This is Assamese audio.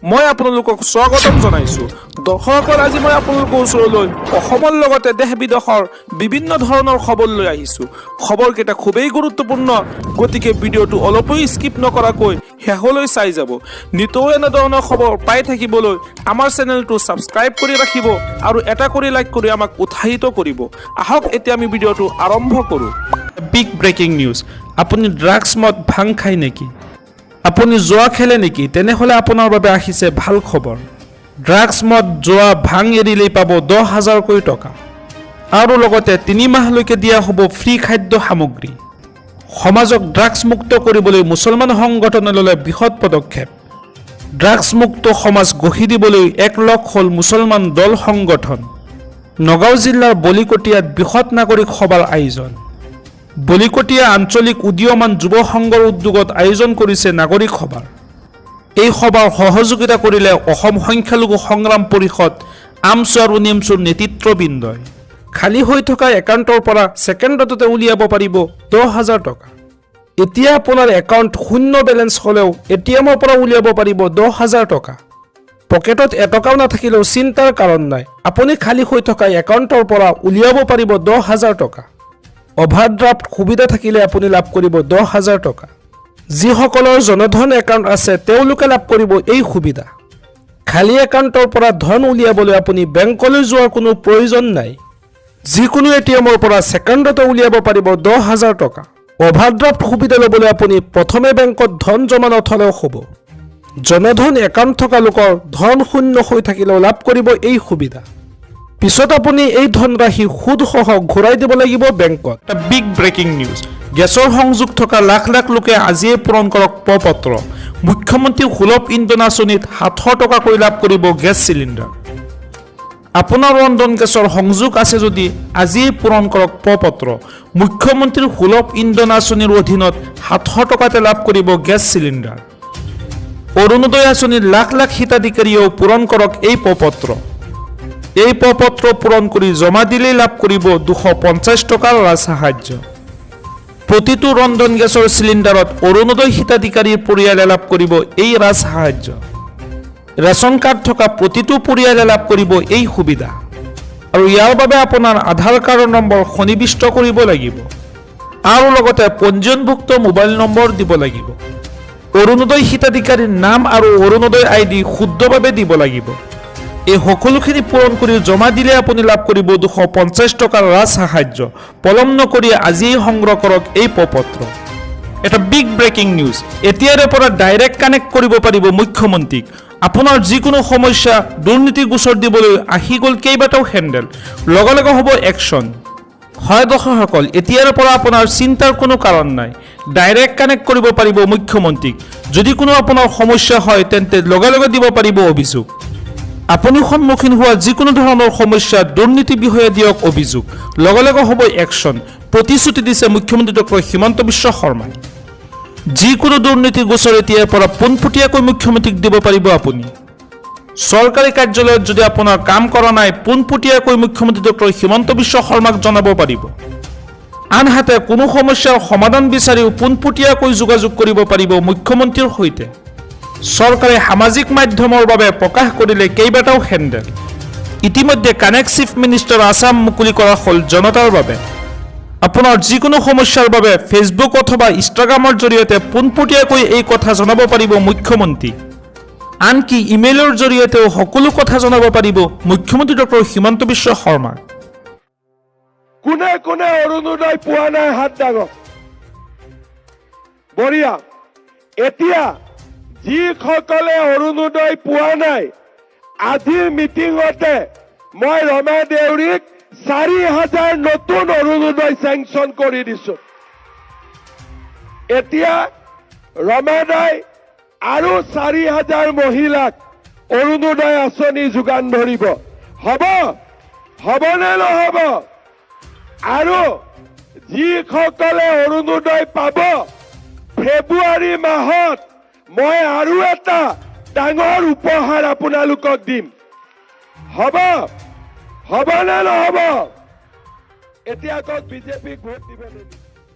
মই আপোনালোকক স্বাগতম জনাইছো। দৰ্শকসকল, আজি মই আপোনালোকৰ ওচৰলৈ অসমৰ লগতে দেশ বিদেশৰ বিভিন্ন ধৰণৰ খবৰ লৈ আহিছো। খবৰকেইটা খুবেই গুৰুত্বপূৰ্ণ, গতিকে ভিডিঅ'টো অলপো স্কিপ নকৰাকৈ শেষলৈ চাই যাব। নিতৌ এনেধৰণৰ খবৰ পাই থাকিবলৈ আমাৰ চেনেলটো ছাবস্ক্ৰাইব কৰি ৰাখিব আৰু এটা কৰি লাইক কৰি আমাক উৎসাহিত কৰিব। আহক এতিয়া আমি ভিডিঅ'টো আৰম্ভ কৰোঁ। Big breaking news. আপুনি ড্ৰাগছ মদ ভাং খায় নেকি? আপুনি জুৱা খেলে নেকি? তেনেহ'লে আপোনাৰ বাবে আহিছে ভাল খবৰ। ড্ৰাগছ মদ জুৱা ভাং এৰিলেই পাব 10,000কৈ টকা আৰু লগতে 3 মাহলৈকে দিয়া হ'ব ফ্ৰী খাদ্য সামগ্ৰী। সমাজক ড্ৰাগছ মুক্ত কৰিবলৈ মুছলমান সংগঠনে ল'লে বৃহৎ পদক্ষেপ। ড্ৰাগছ মুক্ত সমাজ গঢ়ি দিবলৈ একলগ হ'ল মুছলমান দল সংগঠন। নগাঁও জিলাৰ বলিকটীয়াত বৃহৎ নাগৰিক সভাৰ আয়োজন। বলিকটীয়া আঞ্চলিক উদীয়মান যুৱ সংঘৰ উদ্যোগত আয়োজন কৰিছে নাগৰিক সভাৰ। এই সভাৰ সহযোগিতা কৰিলে অসম সংখ্যালঘু সংগ্ৰাম পৰিষদ, আমছু আৰু নিমছুৰ নেতৃত্ববৃন্দই। খালী হৈ থকা একাউণ্টৰ পৰা ছেকেণ্ডতে উলিয়াব পাৰিব 10,000 টকা। এতিয়া আপোনাৰ একাউণ্ট শূন্য বেলেঞ্চ হ'লেও এটিএমৰ পৰা উলিয়াব পাৰিব 10,000 টকা। পকেটত এটকাও নাথাকিলেও চিন্তাৰ কাৰণ নাই, আপুনি খালী হৈ থকা একাউণ্টৰ পৰা উলিয়াব পাৰিব 10,000 টকা। অভাৰড্ৰাফ্ট সুবিধা থাকিলে আপুনি লাভ কৰিব 10,000 টকা। যিসকলৰ জনধন একাউণ্ট আছে তেওঁলোকে লাভ কৰিব এই সুবিধা। খালী একাউণ্টৰ পৰা ধন উলিয়াবলৈ আপুনি বেংকলৈ যোৱাৰ কোনো প্ৰয়োজন নাই। যিকোনো এটিএমৰ পৰা ছেকেণ্ডতে উলিয়াব পাৰিব 10,000 টকা। অভাৰড্ৰাফ্ট সুবিধা ল'বলৈ আপুনি প্ৰথমে বেংকত ধন জমা নথলেও হ'ব। জনধন একাউণ্ট থকা লোকৰ ধন শূন্য হৈ থাকিলেও লাভ কৰিব এই সুবিধা। পিছত আপুনি এই ধনৰাশি সুদসহ ঘূৰাই দিব লাগিব বেংকত। Big breaking news. গেছৰ সংযোগ থকা লাখ লাখ লোকে আজিয়ে পূৰণ কৰক প্ৰ-পত্ৰ। মুখ্যমন্ত্ৰী সুলভ ইন্ধন আঁচনিত 700 টকাকৈ লাভ কৰিব গেছ চিলিণ্ডাৰ। আপোনাৰ ৰন্ধন গেছৰ সংযোগ আছে যদি আজিয়ে পূৰণ কৰক প্ৰ-পত্ৰ। মুখ্যমন্ত্ৰীৰ সুলভ ইন্ধন আঁচনিৰ অধীনত 700 টকাতে লাভ কৰিব গেছ চিলিণ্ডাৰ। অৰুণোদয় আঁচনিৰ লাখ লাখ হিতাধিকাৰীয়েও পূৰণ কৰক এই প্ৰ-পত্ৰ। এই প্ৰ-পত্ৰ পূৰণ কৰি জমা দিলেই লাভ কৰিব 250 টকাৰ ৰাজসাহায্য। প্ৰতিটো ৰন্ধন গেছৰ চিলিণ্ডাৰত অৰুণোদয় হিতাধিকাৰীৰ পৰিয়ালে লাভ কৰিব এই ৰাজসাহায্য। ৰেচন কাৰ্ড থকা প্ৰতিটো পৰিয়ালে লাভ কৰিব এই সুবিধা। আৰু ইয়াৰ বাবে আপোনাৰ আধাৰ কাৰ্ডৰ নম্বৰ সন্নিৱিষ্ট কৰিব লাগিব আৰু লগতে পঞ্জীয়নভুক্ত মোবাইল নম্বৰ দিব লাগিব। অৰুণোদয় হিতাধিকাৰীৰ নাম আৰু অৰুণোদয় ID শুদ্ধভাৱে দিব লাগিব। এই সকলোখিনি পূৰণ কৰি জমা দিলে আপুনি লাভ কৰিব 250 টকাৰ ৰাজসাহায্য। পলম নকৰি আজিয়েই সংগ্ৰহ কৰক এই প্ৰ-পত্ৰ। এটা বিগ ব্ৰেকিং নিউজ। এতিয়াৰে পৰা ডাইৰেক্ট কানেক্ট কৰিব পাৰিব মুখ্যমন্ত্ৰীক। আপোনাৰ যিকোনো সমস্যা, দুৰ্নীতি গোচৰ দিবলৈ আহি গ'ল কেইবাটাও হেণ্ডেল। লগে লগে হ'ব একশ্যন। হয় দৰ্শকসকল, এতিয়াৰে পৰা আপোনাৰ চিন্তাৰ কোনো কাৰণ নাই। ডাইৰেক্ট কানেক্ট কৰিব পাৰিব মুখ্যমন্ত্ৰীক। যদি কোনো আপোনাৰ সমস্যা হয় তেন্তে লগে লগে দিব পাৰিব অভিযোগ। আপুনি সন্মুখীন হোৱা যিকোনো ধৰণৰ সমস্যা, দুৰ্নীতি বিষয়ে দিয়ক অভিযোগ। লগে লগে হ'ব একশ্যন। প্ৰতিশ্ৰুতি দিছে মুখ্যমন্ত্ৰী ডক্টৰ হিমন্ত বিশ্ব শৰ্মাই। যিকোনো দুৰ্নীতি গোচৰ এতিয়াৰ পৰা পোনপটীয়াকৈ মুখ্যমন্ত্ৰীক দিব পাৰিব আপুনি। চৰকাৰী কাৰ্যালয়ত যদি আপোনাৰ কাম কৰা নাই, পোনপটীয়াকৈ মুখ্যমন্ত্ৰী ডক্টৰ হিমন্ত বিশ্ব শৰ্মাক জনাব পাৰিব। আনহাতে কোনো সমস্যাৰ সমাধান বিচাৰিও পোনপটীয়াকৈ যোগাযোগ কৰিব পাৰিব মুখ্যমন্ত্ৰীৰ সৈতে। চৰকাৰে সামাজিক মাধ্যমৰ বাবে প্ৰকাশ কৰিলে কেইবাটাও হেণ্ডেল। ইতিমধ্যে কানেক্ট চিফ মিনিষ্টাৰ আছাম মুকলি কৰা হ'ল জনতাৰ বাবে। আপোনাৰ যিকোনো সমস্যাৰ বাবে ফেচবুক অথবা ইনষ্টাগ্ৰামৰ জৰিয়তে পোনপটীয়াকৈ এই কথা জনাব পাৰিব মুখ্যমন্ত্ৰী। আনকি ইমেইলৰ জৰিয়তেও সকলো কথা জনাব পাৰিব মুখ্যমন্ত্ৰী ডক্টৰ হিমন্ত বিশ্ব শৰ্মাক। কোনে কোনে অৰুণোদয় পোৱা নাই হাত দাঙক। বঢ়িয়া। এতিয়া যিসকলে অৰুণোদয় পোৱা নাই, আজিৰ মিটিঙতে মই ৰমা দেউৰীক 4,000 নতুন অৰুণোদয় চেংচন কৰি দিছো। এতিয়া ৰমাদাই আৰু 4,000 মহিলাক অৰুণোদয় আঁচনি যোগান ধৰিব। হ'বনে নহ'ব? আৰু যিসকলে অৰুণোদয় পাব, ফেব্ৰুৱাৰী মাহত মই আৰু এটা ডাঙৰ উপহাৰ আপোনালোকক দিম। হ'বনে নহ'ব? এতিয়া কওক, বিজেপিক ভোট দিব নেকি?